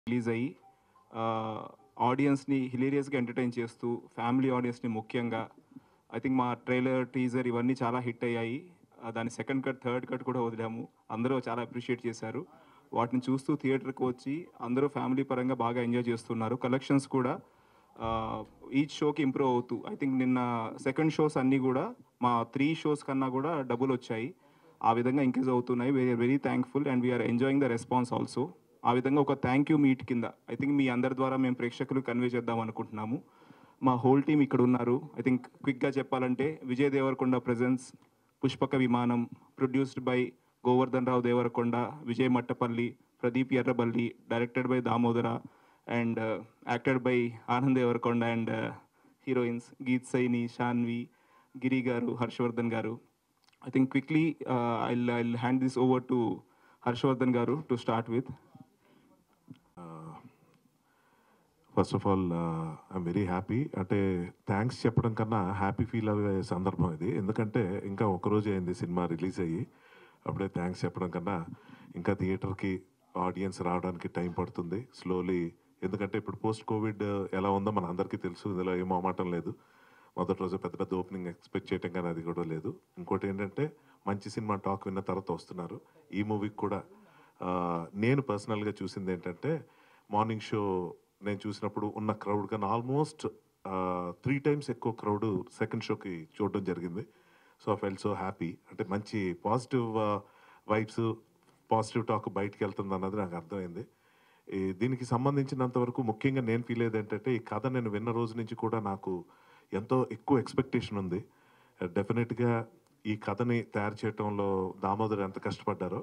Release అయ్యి ఆడియన్స్ని హిలేరియస్గా entertain చేస్తూ ఫ్యామిలీ ఆడియన్స్ని ముఖ్యంగా ఐ థింక్ మా ట్రైలర్ టీజర్ ఇవన్నీ చాలా హిట్ అయ్యాయి. దాని సెకండ్ కట్ థర్డ్ కట్ కూడా వదిలాము. అందరూ చాలా అప్రిషియేట్ చేశారు. వాటిని చూస్తూ థియేటర్కి వచ్చి అందరూ ఫ్యామిలీ పరంగా బాగా ఎంజాయ్ చేస్తున్నారు. కలెక్షన్స్ కూడా ఈచ్ షోకి ఇంప్రూవ్ అవుతూ ఐ థింక్ నిన్న సెకండ్ షోస్ అన్నీ కూడా మా 3 షోస్ కన్నా కూడా డబుల్ వచ్చాయి. ఆ విధంగా ఇంక్రీజ్ అవుతున్నాయి. We are very thankful and we are enjoying the response also. ఆ విధంగా ఒక థ్యాంక్ యూ మీట్ కింద ఐ థింక్ మీ అందరి ద్వారా మేము ప్రేక్షకులు కన్వే చేద్దాం అనుకుంటున్నాము. మా హోల్ టీమ్ ఇక్కడ ఉన్నారు. ఐ థింక్ క్విక్గా చెప్పాలంటే Vijay Devarakonda presence, Pushpaka Vimanam, produced by Govardhan Rao Deverakonda, Vijay Mattapalli, Pradeep Errabelli, directed by Damodara and acted by Anand Deverakonda and heroines Geeth Saini, Shanvi, Giri garu, Harshavardhan గారు. I think quickly I'll hand this over to Harshvardhan Garu to start with. First of all I'm very happy. అంటే thanks చెప్పడం కన్నా happy feel అయ్యే సందర్భం ఇది. ఎందుకంటే ఇంకా ఒకరోజు అయింది సినిమా రిలీజ్ అయ్యి, అప్పుడే థ్యాంక్స్ చెప్పడం కన్నా ఇంకా థియేటర్కి ఆడియన్స్ రావడానికి టైం పడుతుంది స్లోలీ. ఎందుకంటే ఇప్పుడు పోస్ట్ కోవిడ్ ఎలా ఉందో మన అందరికీ తెలుసు, ఇందులో ఏం మొహమాటం లేదు. మొదటి రోజు పెద్ద పెద్ద ఓపెనింగ్ ఎక్స్పెక్ట్ చేయటం కానీ అది కూడా లేదు. ఇంకోటి ఏంటంటే మంచి సినిమా టాక్ విన్న తర్వాత వస్తున్నారు. ఈ మూవీకి కూడా నేను పర్సనల్గా చూసింది ఏంటంటే మార్నింగ్ షో నేను చూసినప్పుడు ఉన్న క్రౌడ్ కన్నా ఆల్మోస్ట్ 3 times ఎక్కువ క్రౌడ్ సెకండ్ షోకి చూడడం జరిగింది. So I felt so happy. అంటే మంచి పాజిటివ్ వైబ్స్, పాజిటివ్ టాక్ బయటికి వెళ్తుంది అన్నది నాకు అర్థమైంది. దీనికి సంబంధించినంత వరకు ముఖ్యంగా నేను ఫీల్ అయ్యేది ఏంటంటే ఈ కథ నేను విన్న రోజు నుంచి కూడా నాకు ఎంతో ఎక్కువ ఎక్స్పెక్టేషన్ ఉంది. డెఫినెట్గా ఈ కథని తయారు చేయటంలో దామోదర్ ఎంత కష్టపడ్డారో,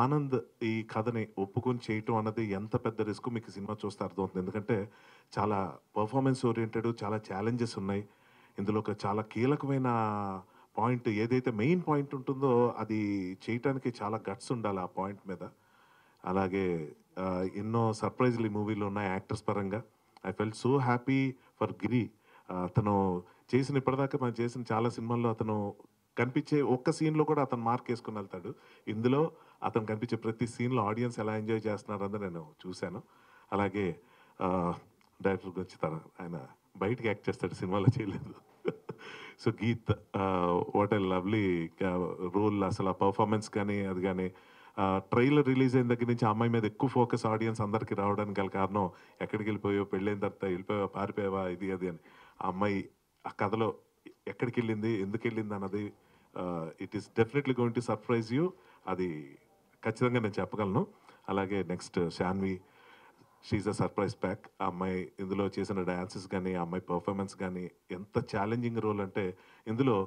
ఆనంద్ ఈ కథని ఒప్పుకొని చేయటం అన్నది ఎంత పెద్ద రిస్క్ మీకు సినిమా చూస్తే అర్థమవుతుంది. ఎందుకంటే చాలా పర్ఫార్మెన్స్ ఓరియంటెడ్, చాలా ఛాలెంజెస్ ఉన్నాయి ఇందులో. ఒక చాలా కీలకమైన పాయింట్ ఏదైతే మెయిన్ పాయింట్ ఉంటుందో అది చేయటానికి చాలా గట్స్ ఉండాలి ఆ పాయింట్ మీద. అలాగే ఎన్నో సర్ప్రైజ్లు ఈ మూవీలో ఉన్నాయి యాక్టర్స్ పరంగా. I felt so happy for Giri. అతను చేసిన ఇప్పటిదాకా మనం చేసిన చాలా సినిమాల్లో అతను కనిపించే ఒక్క సీన్లో కూడా అతను మార్క్ వేసుకుని వెళ్తాడు. ఇందులో అతను కనిపించే ప్రతి సీన్లో ఆడియన్స్ ఎలా ఎంజాయ్ చేస్తున్నారని నేను చూశాను. అలాగే డైరెక్టర్ గురించి ఆయన బయటికి యాక్ట్ చేస్తాడు, సినిమాలో చేయలేదు. So Geet what a lovely role. అసలు ఆ పర్ఫార్మెన్స్ కానీ అది కానీ ట్రైలర్ రిలీజ్ అయిన దగ్గర నుంచి ఆ అమ్మాయి మీద ఎక్కువ ఫోకస్ ఆడియన్స్ అందరికీ రావడానికి గల కారణం ఎక్కడికి వెళ్ళిపోయావు, పెళ్ళైన తర్వాత వెళ్ళిపోయావా, పారిపోయావా, ఇది అది అని. ఆ అమ్మాయి ఆ కథలో ఎక్కడికి వెళ్ళింది, ఎందుకు వెళ్ళింది అన్నది it is definitely going to surprise you. అది ఖచ్చితంగా నేను చెప్పగలను. అలాగే next Shanvi, she's a surprise pack. ఆ అమ్మాయి ఇందులో చేసిన డ్యాన్సెస్ కానీ ఆ అమ్మాయి పర్ఫార్మెన్స్ కానీ ఎంత ఛాలెంజింగ్ రోల్ అంటే ఇందులో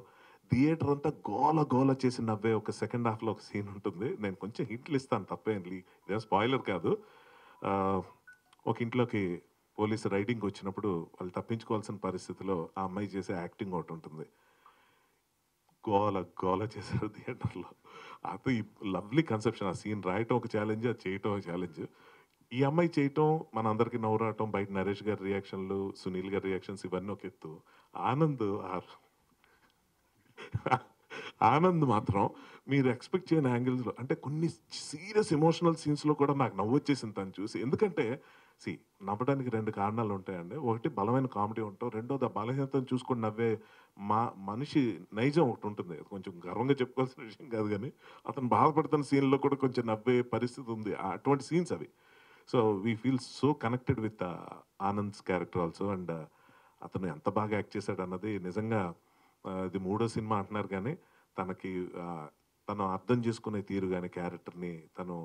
థియేటర్ అంతా గోల గోల చేసి నవ్వే ఒక సెకండ్ హాఫ్లో ఒక సీన్ ఉంటుంది. నేను కొంచెం హింట్లు ఇస్తాను, తప్పేంటి, ఇదేం స్పాయిలర్ కాదు. ఒక ఇంట్లోకి పోలీసు రైడింగ్ వచ్చినప్పుడు వాళ్ళు తప్పించుకోవాల్సిన పరిస్థితిలో ఆ అమ్మాయి చేసే యాక్టింగ్ ఒకటి ఉంటుంది. గోల గోల చేశారు థియేటర్లో. అది లవ్లీ కన్సెప్షన్. ఆ సీన్ రాయటం ఒక ఛాలెంజ్, అది చేయటం ఒక ఛాలెంజ్. ఈ అమ్మాయి చేయటం మన అందరికీ నవ్వు రావటం, బయట నరేష్ గారి రియాక్షన్లు, సునీల్ గారి రియాక్షన్స్ ఇవన్నీ ఒక ఎత్తు. ఆనంద్ మాత్రం మీరు ఎక్స్పెక్ట్ చేయని యాంగిల్స్లో, అంటే కొన్ని సీరియస్ ఎమోషనల్ సీన్స్లో కూడా నాకు నవ్వు వచ్చేసింది తను చూసి. ఎందుకంటే నవ్వడానికి 2 కారణాలు ఉంటాయండి. ఒకటి బలమైన కామెడీ ఉంటాం, రెండోది ఆ బలహీనతను చూసుకొని నవ్వే మనిషి నైజం ఒకటి ఉంటుంది. కొంచెం గర్వంగా చెప్పుకోవాల్సిన విషయం కాదు, కానీ అతను బాధపడుతున్న సీన్లో కూడా కొంచెం నవ్వే పరిస్థితి ఉంది. అటువంటి సీన్స్ అవి. So we feel so connected with Anand's character also. And అతను ఎంత బాగా యాక్ట్ చేశాడు అన్నది నిజంగా ఇది 3వ సినిమా అంటున్నారు, కానీ తనకి తను అర్థం చేసుకునే తీరు కానీ, క్యారెక్టర్ని తను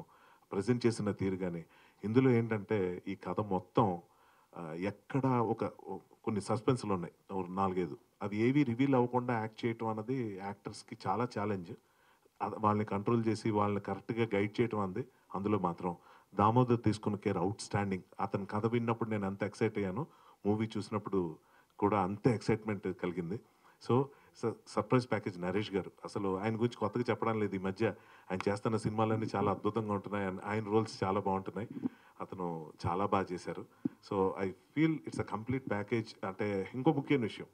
ప్రజెంట్ చేసిన తీరు కానీ, ఇందులో ఏంటంటే ఈ కథ మొత్తం ఎక్కడ కొన్ని సస్పెన్స్లు ఉన్నాయి 4-5. అవి ఏవి రివీల్ అవ్వకుండా యాక్ట్ చేయటం అన్నది యాక్టర్స్కి చాలా ఛాలెంజ్. వాళ్ళని కంట్రోల్ చేసి వాళ్ళని కరెక్ట్గా గైడ్ చేయటం అన్నది అందులో మాత్రం దామోదర్ తీసుకున్న కేర్ అవుట్ స్టాండింగ్. అతని కథ విన్నప్పుడు నేను ఎంత ఎక్సైట్ అయ్యానో మూవీ చూసినప్పుడు కూడా అంతే ఎక్సైట్మెంట్ కలిగింది. సో సర్ప్రైజ్ ప్యాకేజ్ నరేష్ గారు, అసలు ఆయన గురించి కొత్తగా చెప్పడం లేదు. ఈ మధ్య ఆయన చేస్తున్న సినిమాలన్నీ చాలా అద్భుతంగా ఉంటున్నాయి, ఆయన రోల్స్ చాలా బాగుంటున్నాయి. అతను చాలా బాగా చేశారు. So I feel it's a complete package. అంటే ఇంకో ముఖ్యమైన విషయం,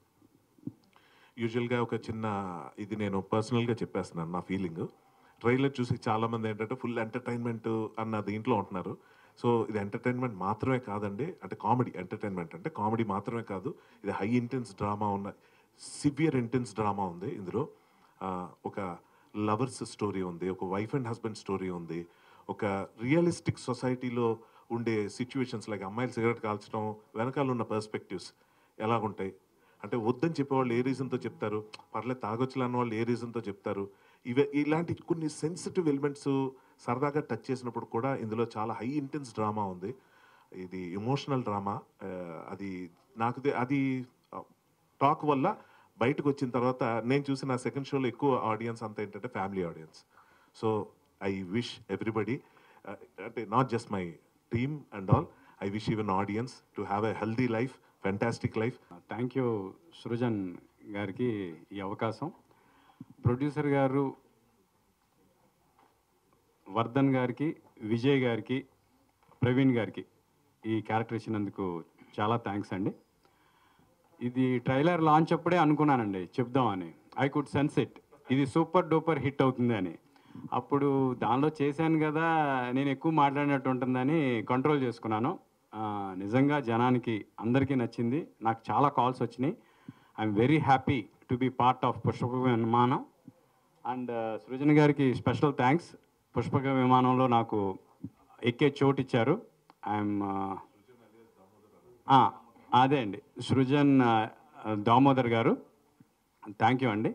యూజువల్గా ఒక చిన్న ఇది నేను పర్సనల్గా చెప్పేస్తున్నాను నా ఫీలింగ్. ట్రైలర్ చూసి చాలామంది ఏంటంటే ఫుల్ ఎంటర్టైన్మెంట్ అన్న దీంట్లో ఉంటున్నారు. సో ఇది ఎంటర్టైన్మెంట్ మాత్రమే కాదండి, అంటే కామెడీ ఎంటర్టైన్మెంట్ అంటే కామెడీ మాత్రమే కాదు, ఇది హై ఇంటెన్స్ డ్రామా ఉన్న సివియర్ ఇంటెన్స్ డ్రామా ఉంది ఇందులో. ఒక లవర్స్ స్టోరీ ఉంది, ఒక వైఫ్ అండ్ హస్బెండ్ స్టోరీ ఉంది, ఒక రియలిస్టిక్ సొసైటీలో ఉండే సిచ్యువేషన్స్ లైక్ అమ్మాయిలు సిగరెట్ కాల్చడం వెనకాల ఉన్న పర్స్పెక్టివ్స్ ఎలాగుంటాయి, అంటే వద్దని చెప్పేవాళ్ళు ఏ రీజన్తో చెప్తారు, పర్లేదు తాగొచ్చులు అన్న వాళ్ళు ఏ రీజన్తో చెప్తారు, ఇలాంటి కొన్ని సెన్సిటివ్ ఎలిమెంట్స్ సరదాగా టచ్ చేసినప్పుడు కూడా ఇందులో చాలా హై ఇంటెన్స్ డ్రామా ఉంది. ఇది ఎమోషనల్ డ్రామా. అది అది టాక్ వల్ల బయటకు వచ్చిన తర్వాత నేను చూసిన సెకండ్ షోలో ఎక్కువ ఆడియన్స్ అంతా ఏంటంటే family audience. So I wish everybody, అంటే not just my team and all, I wish even audience to have a healthy life, fantastic life. Thank you Srujan గారికి ఈ అవకాశం. ప్రొడ్యూసర్ గారు వర్ధన్ గారికి, విజయ్ గారికి, ప్రవీణ్ గారికి ఈ క్యారెక్టర్ ఇచ్చినందుకు చాలా థ్యాంక్స్ అండి. ఇది ట్రైలర్ లాంచ్ అప్పుడే అనుకున్నానండి చెప్దామని. ఐ కుడ్ సెన్స్ ఇట్, ఇది సూపర్ డూపర్ హిట్ అవుతుంది అని. అప్పుడు దానిలో చేశాను కదా, నేను ఎక్కువ మాట్లాడినట్టు ఉంటుందని కంట్రోల్ చేసుకున్నాను. నిజంగా జనానికి అందరికీ నచ్చింది. నాకు చాలా కాల్స్ వచ్చినాయి. I'm very happy to be part of Pushpaka Vimanam. And Srujan గారికి స్పెషల్ థ్యాంక్స్. పుష్పక విమానంలో నాకు ఎక్కే చోటు ఇచ్చారు. ఐఎమ్ అదే అండి, సృజన్ దామోదర్ గారు, థ్యాంక్ యూ అండి.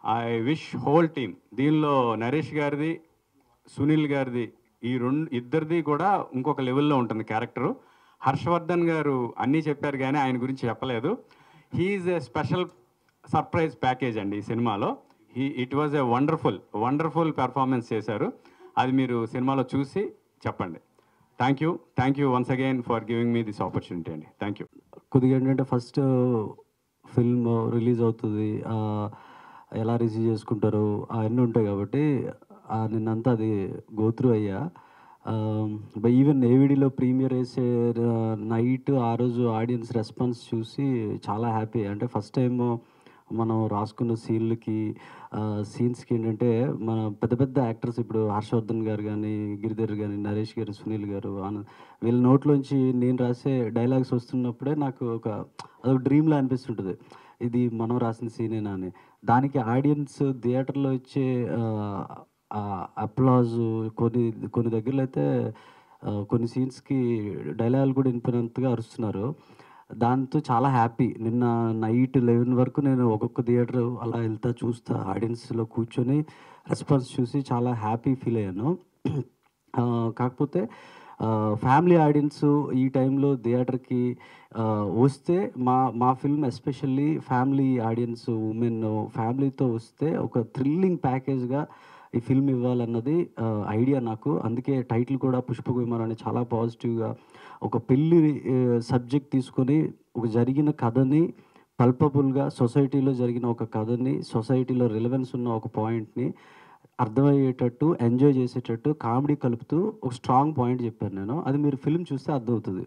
ఐ విష్ హోల్ టీమ్, దీనిలో నరేష్ గారిది, సునీల్ గారిది, ఈ ఇద్దరిది కూడా ఇంకొక లెవెల్లో ఉంటుంది క్యారెక్టరు. హర్షవర్ధన్ గారు అన్నీ చెప్పారు కానీ ఆయన గురించి చెప్పలేదు. He's a special surprise package అండి ఈ సినిమాలో. It was a wonderful performance చేశారు. అది మీరు సినిమాలో చూసి చెప్పండి. Thank you once again for giving me this opportunity అండి. Thank you. కొద్దిగా ఏంటంటే ఫస్ట్ ఫిల్మ్ రిలీజ్ అవుతుంది, ఎలా రిసీవ్ చేసుకుంటారు అవన్నీ ఉంటాయి కాబట్టి నిన్నంతా అది గోత్రూ అయ్యా. ఈవెన్ ఏవిడిలో ప్రీమియర్ వేసే నైట్ ఆ రోజు ఆడియన్స్ రెస్పాన్స్ చూసి చాలా హ్యాపీ. అంటే ఫస్ట్ టైం మనం రాసుకున్న సీన్స్కి ఏంటంటే మన పెద్ద పెద్ద యాక్టర్స్, ఇప్పుడు హర్షవర్ధన్ గారు కానీ, గిరిధర్ కానీ, నరేష్ గారు, సునీల్ గారు, వీళ్ళ నోట్లోంచి నేను రాసే డైలాగ్స్ వస్తున్నప్పుడే నాకు అదొక డ్రీమ్లా అనిపిస్తుంటుంది, ఇది మనం రాసిన సీనేనా అని. దానికి ఆడియన్స్ థియేటర్లో ఇచ్చే అప్లాజు కొన్ని దగ్గరలో అయితే కొన్ని సీన్స్కి డైలాగులు కూడా వినిపినంతగా అరుస్తున్నారు. దాంతో చాలా హ్యాపీ. నిన్న నైట్ 11 వరకు నేను ఒక్కొక్క థియేటర్ అలా వెళ్తా చూస్తా, ఆడియన్స్లో కూర్చొని రెస్పాన్స్ చూసి చాలా హ్యాపీ ఫీల్ అయ్యాను. కాకపోతే ఫ్యామిలీ ఆడియన్స్ ఈ టైంలో థియేటర్కి వస్తే మా film especially family audience, women ఫ్యామిలీతో వస్తే ఒక థ్రిల్లింగ్ ప్యాకేజ్గా ఈ ఫిల్మ్ ఇవ్వాలన్నది ఐడియా నాకు. అందుకే టైటిల్ కూడా పుష్పక విమానం అని చాలా పాజిటివ్గా, ఒక పెళ్ళి సబ్జెక్ట్ తీసుకొని ఒక జరిగిన కథని పల్పబుల్గా, సొసైటీలో జరిగిన ఒక కథని, సొసైటీలో రిలవెన్స్ ఉన్న ఒక పాయింట్ని అర్థమయ్యేటట్టు, ఎంజాయ్ చేసేటట్టు, కామెడీ కలుపుతూ ఒక స్ట్రాంగ్ పాయింట్ చెప్పాను నేను. అది మీరు ఫిల్మ్ చూస్తే అర్థమవుతుంది.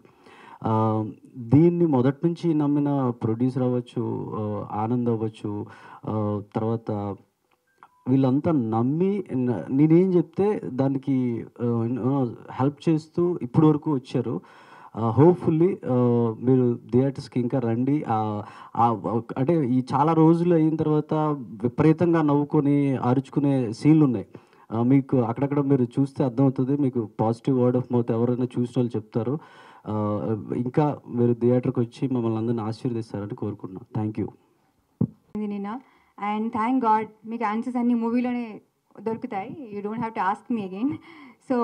దీన్ని మొదటి నుంచి నమ్మిన ప్రొడ్యూసర్ అవ్వచ్చు, ఆనంద్ అవ్వచ్చు, తర్వాత వీళ్ళంతా నమ్మి నేనేం చెప్తే దానికి హెల్ప్ చేస్తూ ఇప్పటి వరకు వచ్చారు. హోప్ఫుల్లీ మీరు థియేటర్స్కి ఇంకా రండి. అంటే ఈ చాలా రోజులు అయిన తర్వాత విపరీతంగా నవ్వుకొని అరుచుకునే సీన్లు ఉన్నాయి. మీకు అక్కడక్కడ మీరు చూస్తే అర్థమవుతుంది. మీకు పాజిటివ్ వర్డ్ ఆఫ్ మౌత్ ఎవరైనా చూసిన వాళ్ళు చెప్తారు. ఇంకా మీరు థియేటర్కి వచ్చి మమ్మల్ని అందరిని ఆశీర్వదిస్తారని కోరుకుంటున్నాను. Thank you. And thank God మీకు ఆన్సర్స్ అన్ని మూవీలోనే దొరుకుతాయి. You don't have to ask me again. So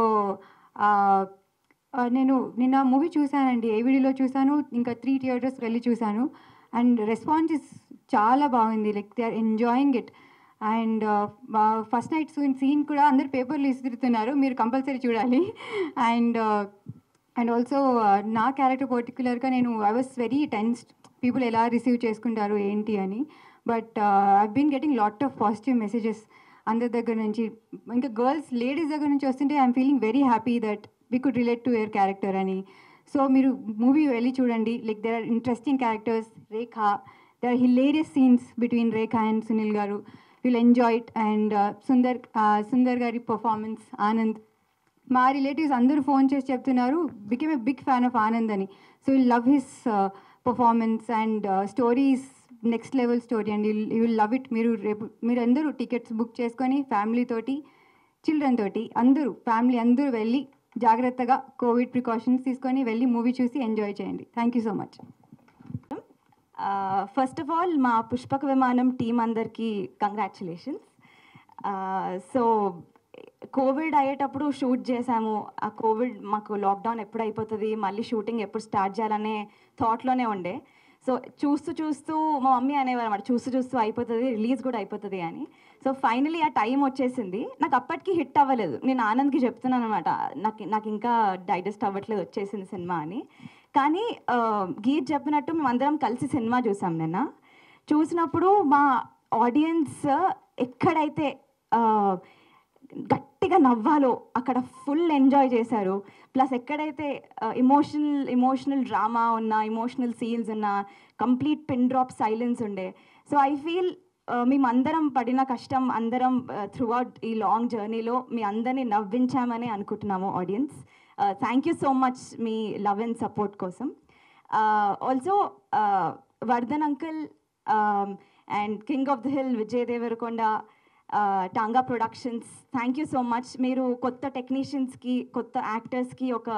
నేను నిన్న మూవీ చూశానండి, ఏవిడిలో చూశాను, ఇంకా 3 థియేటర్స్కి వెళ్ళి చూశాను. అండ్ రెస్పాన్స్ చాలా బాగుంది. Like they are enjoying it. And first night scene కూడా అందరు పేపర్లు ఇస్తున్నారు, మీరు కంపల్సరీ చూడాలి. అండ్ ఆల్సో నా క్యారెక్టర్ పర్టికులర్గా I was very tensed, people ఎలా రిసీవ్ చేసుకుంటారు ఏంటి అని. But I've been getting lot of positive messages అందరి దగ్గర నుంచి, ఇంకా గర్ల్స్ లేడీస్ దగ్గర నుంచి వస్తుంటే I'm feeling very happy that we could relate to your character అని. సో మీరు మూవీ వెళ్ళి చూడండి. Like there are interesting characters. Rekha, there are hilarious scenes between Rekha and Sunil garu. Will enjoy it. And Sundar గారి పర్ఫార్మెన్స్, ఆనంద్, మా relatives అందరూ ఫోన్ చేసి చెప్తున్నారు became a big fan of Anand అని. So you love his performance and stories next level story and you will love it. మీరు అందరూ tickets book చేసుకొని family తోటి చిల్డ్రన్ తోటి అందరూ ఫ్యామిలీ అందరూ వెళ్ళి జాగ్రత్తగా కోవిడ్ ప్రికాషన్స్ తీసుకొని వెళ్ళి మూవీ చూసి ఎంజాయ్ చేయండి. Thank you so much. First of all మా పుష్పక విమానం టీం అందరికీ కంగ్రాచులేషన్స్. సో కోవిడ్ అయ్యేటప్పుడు షూట్ చేసాము. ఆ కోవిడ్ మాకు లాక్డౌన్ ఎప్పుడు అయిపోతుంది, మళ్ళీ షూటింగ్ ఎప్పుడు స్టార్ట్ చేయాలనే థాట్లోనే ఉండే. సో చూస్తూ మా మమ్మీ అనేవారు అన్నమాట, చూస్తూ అయిపోతుంది, రిలీజ్ కూడా అయిపోతుంది అని. సో ఫైనలీ ఆ టైం వచ్చేసింది. నాకు అప్పటికి హిట్ అవ్వలేదు. నేను ఆనంద్కి చెప్తున్నాను అనమాట, నాకు ఇంకా డైజెస్ట్ అవ్వట్లేదు, వచ్చేసింది సినిమా అని. కానీ గీత్ చెప్పినట్టు మేమందరం కలిసి సినిమా చూసాం. నిన్న చూసినప్పుడు మా ఆడియన్స్ ఎక్కడైతే గట్టిగా నవ్వాలో అక్కడ ఫుల్ ఎంజాయ్ చేశారు. ప్లస్ ఎక్కడైతే ఇమోషనల్ డ్రామా ఉన్న, ఇమోషనల్ సీన్స్ ఉన్న, కంప్లీట్ పిన్ డ్రాప్ సైలెన్స్ ఉండే. సో ఐ ఫీల్ మేమందరం పడిన కష్టం అందరం త్రూ అవుట్ ఈ లాంగ్ జర్నీలో మీ అందరినీ నవ్వించామని అనుకుంటున్నాము audience. Thank you so much మీ లవ్ అండ్ సపోర్ట్ కోసం. Also Vardhan uncle and king of the hill Vijay Deverakonda, Tonga productions, thank you so much. మీరు కొత్త టెక్నీషియన్స్కి, కొత్త యాక్టర్స్కి ఒక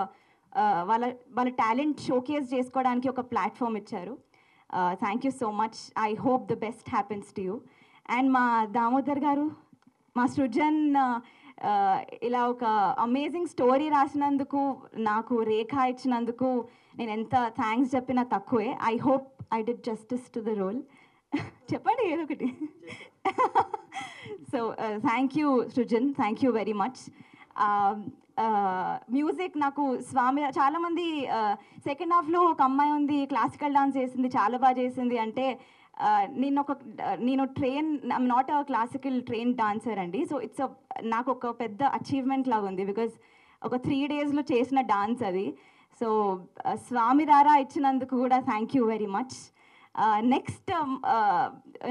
వాళ్ళ టాలెంట్ షోకేస్ చేసుకోవడానికి ఒక ప్లాట్ఫామ్ ఇచ్చారు. Thank you so much. I hope the best happens to you. And మా దామోదర్ గారు, మా సృజన్ ఇలా ఒక అమేజింగ్ స్టోరీ రాసినందుకు, నాకు రేఖ ఇచ్చినందుకు నేను ఎంత థ్యాంక్స్ చెప్పినా తక్కువే. I hope I did justice to the role. చెప్పండి ఏదో ఒకటి. So thank you Srujan, thank you very much. Music నాకు స్వామి, చాలామంది సెకండ్ హాఫ్లో ఒక అమ్మాయి ఉంది క్లాసికల్ డాన్స్ చేసింది, చాలా బాగా చేసింది అంటే, నేను I'm not a classical train dancer అండి. సో నాకు ఒక పెద్ద అచీవ్మెంట్ లాగా ఉంది, బికాజ్ ఒక 3 daysలో చేసిన డాన్స్ అది. సో స్వామి రారా ఇచ్చినందుకు కూడా thank you very much. Next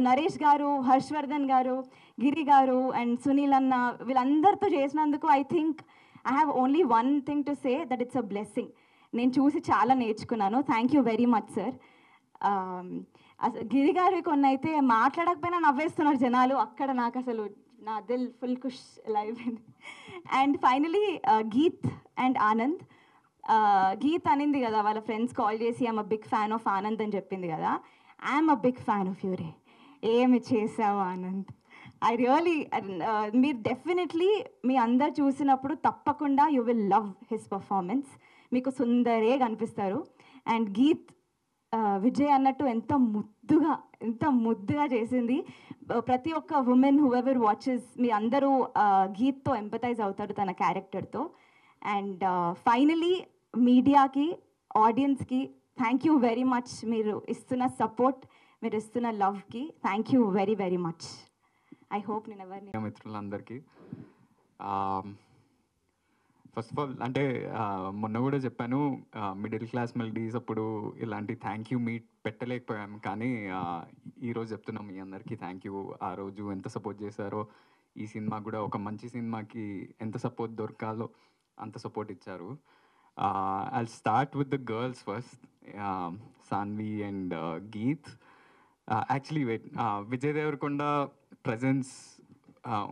Naresh గారు, హర్షవర్ధన్ గారు, గిరి గారు అండ్ సునీల్ అన్న, వీళ్ళందరితో చేసినందుకు I think I have only one thing to say, that it's a blessing. నేను చూసి చాలా నేర్చుకున్నాను. Thank you very much sir. అసలు గిరి గారు కొన్ని అయితే మాట్లాడకపోయినా నవ్వేస్తున్నారు జనాలు, అక్కడ నాకు అసలు నా దిల్ ఫుల్ ఖుష్ ఎలా అయిపోయింది. And finally Geeth and Anand. Geeth అనింది కదా వాళ్ళ ఫ్రెండ్స్ కాల్ చేసి I'm a big fan of Anand అని చెప్పింది కదా. I'm a big fan of yours. ఏమి చేసావు ఆనంద్, ఐ రియలీ, మీరు డెఫినెట్లీ మీ అందరు చూసినప్పుడు తప్పకుండా you will love his performance. మీకు సుందరే కనిపిస్తారు. అండ్ గీత్ విజయ్ అన్నట్టు ఎంత ముద్దుగా చేసింది. ప్రతి ఒక్క ఉమెన్ హూ ఎవర్ వాచెస్, మీ అందరూ గీత్తో ఎంపథైజ్ అవుతారు తన క్యారెక్టర్తో. అండ్ ఫైనలీ మీడియాకి, ఆడియన్స్కి థ్యాంక్ యూ వెరీ మచ్. మీరు ఇస్తున్న సపోర్ట్, మీరు ఇస్తున్న లవ్కి thank you very very much. I hope నేను ఎవరిని మిత్రులందరికీ ఫస్ట్ ఆఫ్ ఆల్ అంటే మొన్న కూడా చెప్పాను, మిడిల్ క్లాస్ మెలడీస్ అప్పుడు ఇలాంటి థ్యాంక్ యూ మీట్ పెట్టలేకపోయాం, కానీ ఈరోజు చెప్తున్నాం మీ అందరికీ థ్యాంక్ యూ. ఆ రోజు ఎంత సపోర్ట్ చేశారో, ఈ సినిమా కూడా ఒక మంచి సినిమాకి ఎంత సపోర్ట్ దొరకాలో అంత సపోర్ట్ ఇచ్చారు. I'll start with the girls first, Sanvi and Geet. Actually, wait, Vijay Devarkonda presence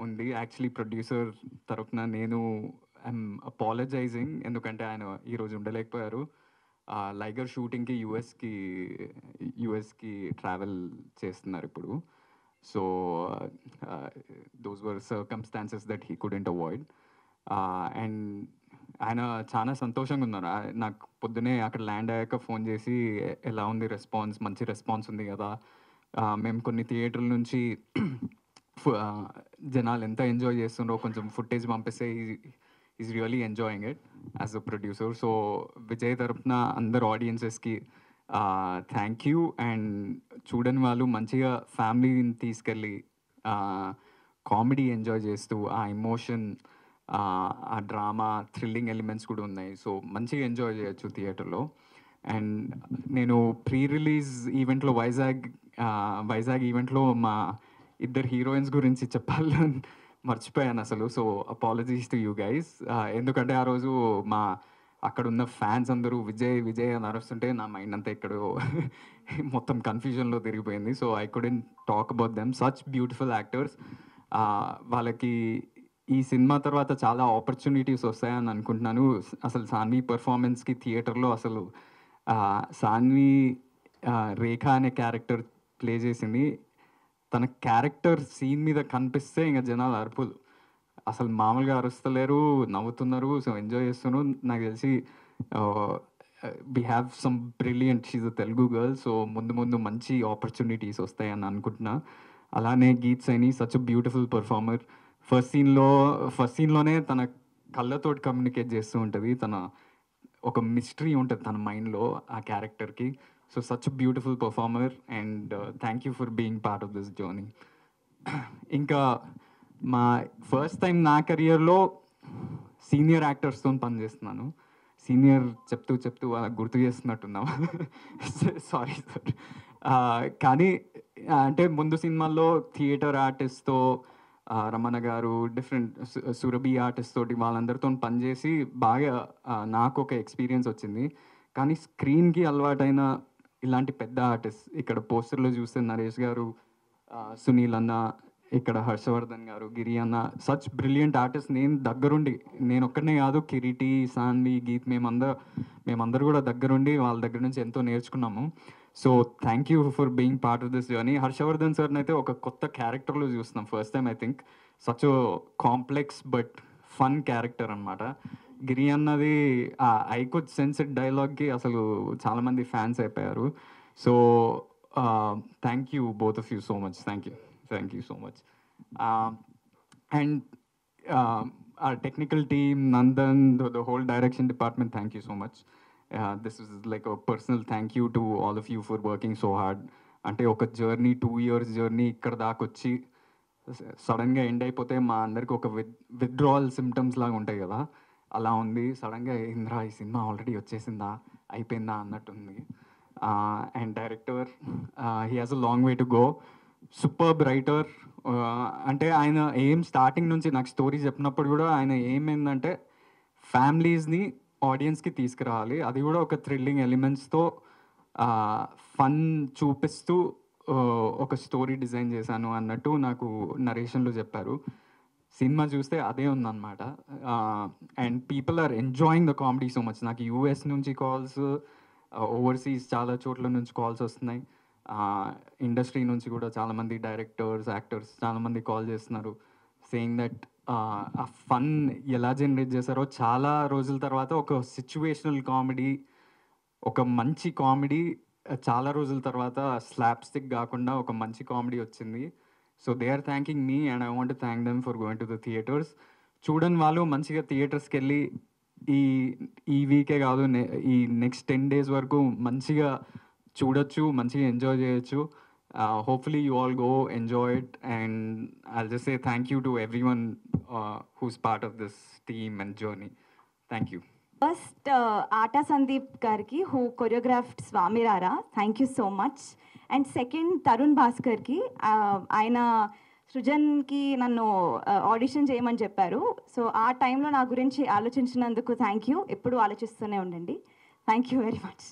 undi. Actually, producer tarafna nenu I'm apologizing ఎందుకంటే ఆయన ఈరోజు ఉండలేకపోయారు. లైగర్ షూటింగ్కి యుఎస్కి ట్రావెల్ చేస్తున్నారు ఇప్పుడు. So those were circumstances that he couldn't avoid. And ఆయన చాలా సంతోషంగా ఉన్నారు. నాకు పొద్దునే అక్కడ ల్యాండ్ అయ్యాక ఫోన్ చేసి ఎలా ఉంది రెస్పాన్స్, మంచి రెస్పాన్స్ ఉంది కదా, మేము కొన్ని థియేటర్ల నుంచి జనాలు ఎంత ఎంజాయ్ చేస్తున్నారో కొంచెం ఫుటేజ్ పంపిస్తే is really enjoying it as a producer. So Vijay తరపున అందరు ఆడియన్సెస్కి థ్యాంక్ యూ. అండ్ చూడని వాళ్ళు మంచిగా ఫ్యామిలీని తీసుకెళ్ళి కామెడీ ఎంజాయ్ చేస్తూ, ఆ ఎమోషన్, ఆ డ్రామా, థ్రిల్లింగ్ ఎలిమెంట్స్ కూడా ఉన్నాయి. సో మంచిగా ఎంజాయ్ చేయొచ్చు థియేటర్లో. అండ్ నేను ప్రీ రిలీజ్ ఈవెంట్లో వైజాగ్ ఈవెంట్లో మా 2 హీరోయిన్స్ గురించి చెప్పాలని మర్చిపోయాను అసలు. So apologies to you guys. ఎందుకంటే ఆ రోజు అక్కడ ఉన్న ఫ్యాన్స్ అందరూ విజయ్ విజయ్ అని అరుస్తుంటే నా మైండ్ అంతా ఎక్కడో మొత్తం కన్ఫ్యూజన్లో తిరిగిపోయింది. So I couldn't talk about them. Such beautiful actors. వాళ్ళకి ఈ సినిమా తర్వాత చాలా ఆపర్చునిటీస్ వస్తాయని అనుకుంటున్నాను. అసలు సాన్వి పర్ఫార్మెన్స్కి థియేటర్లో అసలు సాన్వి రేఖ అనే క్యారెక్టర్ ప్లే చేసింది. తన క్యారెక్టర్ సీన్ మీద కనిపిస్తే ఇంకా జనాలు అరుపులు అసలు మామూలుగా అరుస్తలేరు, నవ్వుతున్నారు. సో ఎంజాయ్ చేస్తున్నారు. నాకు తెలిసి we have some brilliant, she's a Telugu girl. So ముందు ముందు మంచి ఆపర్చునిటీస్ వస్తాయని అనుకుంటున్నా. అలానే Geeth Saini such beautiful performer. First సీన్లోనే తన కళ్ళతోటి కమ్యూనికేట్ చేస్తూ ఉంటుంది. తన ఒక మిస్టరీ ఉంటుంది తన మైండ్లో ఆ క్యారెక్టర్కి. So such beautiful performer and thank you for being part of this journey. ఇంకా మా ఫస్ట్ టైం నా కెరియర్లో సీనియర్ యాక్టర్స్తో పనిచేస్తున్నాను. సీనియర్ చెప్తూ అలా గుర్తు చేస్తున్నట్టున్నాం. Sorry sir. కానీ అంటే ముందు సినిమాల్లో థియేటర్ ఆర్టిస్ట్తో రమణ గారు, డిఫరెంట్ సురభి ఆర్టిస్ట్ తోటి వాళ్ళందరితో పనిచేసి బాగా నాకు ఒక ఎక్స్పీరియన్స్ వచ్చింది. కానీ స్క్రీన్కి అలవాటైన ఇలాంటి పెద్ద ఆర్టిస్ట్, ఇక్కడ పోస్టర్లో చూస్తే నరేష్ గారు, సునీల్ అన్న, ఇక్కడ హర్షవర్ధన్ గారు, గిరి అన్న, సచ్ బ్రిలియంట్ ఆర్టిస్ట్. నేను ఒక్కడనే కాదు, కిరీటి, సాన్వి, గీత్, మేమందరూ కూడా దగ్గరుండి వాళ్ళ దగ్గర నుంచి ఎంతో నేర్చుకున్నాము. So thank you for being part of this journey. Harshavardhan సార్ని అయితే ఒక కొత్త క్యారెక్టర్లో చూస్తున్నాం first time. I think such complex but fun character అనమాట. గిరి అన్నది ఐ కుడ్ సెన్స్ ఇట్ డైలాగ్కి అసలు చాలామంది ఫ్యాన్స్ అయిపోయారు. So thank you both of you so much. Thank you so much. And our technical team, Nandan, the whole direction department, thank you so much. This is like a personal thank you to all of you for working so hard. అంటే ఒక journey 2 years journey ఇక్కడ దాకా వచ్చి సడన్గా end అయిపోతే మా అందరికి ఒక విత్డ్రావల్ సిమ్టమ్స్ లాగా ఉంటాయి కదా, అలా ఉంది. సడన్గా ఇంద్రా ఈ సినిమా ఆల్రెడీ వచ్చేసిందా, అయిపోయిందా అన్నట్టుంది. And director, he has a long way to go. Superb writer. అంటే ఆయన స్టార్టింగ్ నుంచి నాకు స్టోరీ చెప్పినప్పుడు కూడా ఆయన ఏంటంటే ఫ్యామిలీస్ని ఆడియన్స్కి తీసుకురావాలి, అది కూడా ఒక థ్రిల్లింగ్ ఎలిమెంట్స్తో ఫన్ చూపిస్తూ ఒక స్టోరీ డిజైన్ చేశాను అన్నట్టు నాకు నరేషన్లో చెప్పారు. సినిమా చూస్తే అదే ఉందన్నమాట. And people are enjoying the comedy so much. నాకు యూఎస్ నుంచి కాల్స్, ఓవర్సీస్ చాలా చోట్ల నుంచి కాల్స్ వస్తున్నాయి. ఇండస్ట్రీ నుంచి కూడా చాలామంది డైరెక్టర్స్, యాక్టర్స్ చాలామంది కాల్ చేస్తున్నారు, సేయింగ్ దట్ ఆ ఫన్ ఎలా జనరేట్ చేశారో. చాలా రోజుల తర్వాత ఒక సిచ్యువేషనల్ కామెడీ, ఒక మంచి కామెడీ చాలా రోజుల తర్వాత స్లాప్ స్టిక్ కాకుండా ఒక మంచి కామెడీ వచ్చింది. So they are thanking me and I want to thank them for going to the theatres. చూడని వాళ్ళు మంచిగా థియేటర్స్కి వెళ్ళి ఈ వీకే కాదు, ఈ నెక్స్ట్ 10 days వరకు మంచిగా చూడొచ్చు, మంచిగా ఎంజాయ్ చేయొచ్చు. Hopefully you all go enjoy it, and I'll just say thank you to everyone who's part of this team and journey. Thank you. First, Ata Sandeep Garki, who choreographed Swami Rara, thank you so much. And second, Tarun Bhaskar ki, ఆయన సృజన్కి నన్ను audition చేయమని చెప్పారు. So ఆ టైంలో నా గురించి ఆలోచించినందుకు thank you. ఎప్పుడు ఆలోచిస్తూనే ఉండండి. Thank you very much.